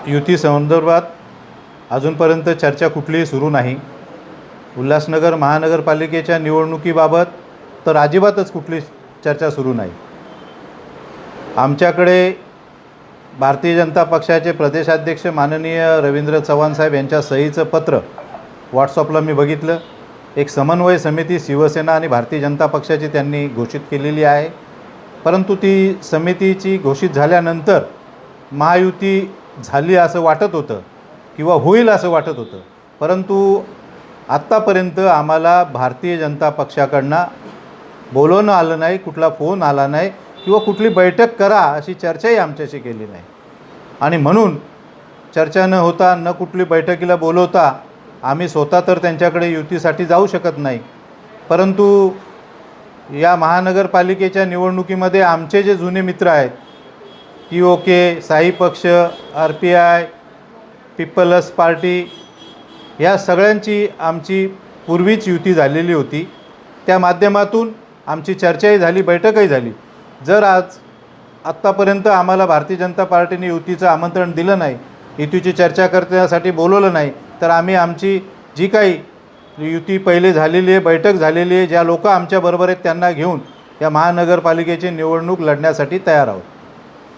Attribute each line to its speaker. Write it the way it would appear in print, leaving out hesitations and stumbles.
Speaker 1: युती संदर्भात अजूनपर्यंत चर्चा कुठलीही सुरू नाही। उल्हासनगर महानगरपालिकेच्या निवडणुकीबाबत तर अजिबातच कुठली चर्चा सुरू नाही। आमच्याकडे भारतीय जनता पक्षाचे प्रदेशाध्यक्ष माननीय रवींद्र चव्हाण साहेब यांच्या सहीचं पत्र व्हॉट्सअपला मी बघितलं। एक समन्वय समिती शिवसेना आणि भारतीय जनता पक्षाची त्यांनी घोषित केलेली आहे, परंतु ती समितीची घोषित झाल्यानंतर महायुती झाली असं वाटत होतं किंवा होईल असं वाटत होतं, परंतु आत्तापर्यंत आम्हाला भारतीय जनता पक्षाकडनं बोलवणं आलं नाही, कुठला फोन आला नाही किंवा कुठली बैठक करा अशी चर्चाही आमच्याशी केली नाही। आणि म्हणून चर्चा न होता न कुठली बैठकीला बोलवता आम्ही स्वतः तर त्यांच्याकडे युतीसाठी जाऊ शकत नाही, परंतु या महानगरपालिकेच्या निवडणुकीमध्ये आमचे जे जुने मित्र आहेत POK, साई पक्ष, RPI, पीपल्स पार्टी, या सगळ्यांची आमची पूर्वीच युती झालेली होती। त्या माध्यमातून आमची चर्चाही झाली, बैठकही झाली। जर आत्तापर्यंत आम्हाला भारतीय जनता पार्टीने युतीचं आमंत्रण दिलं नाही, युतीची चर्चा करण्यासाठी बोलवलं नाही, तर आम्ही आमची जी काही युती पहिले झालेली आहे, बैठक झालेली आहे, ज्या लोक आमच्याबरोबर आहेत त्यांना घेऊन या महानगरपालिकेची निवडणूक लढण्यासाठी तयार आहोत।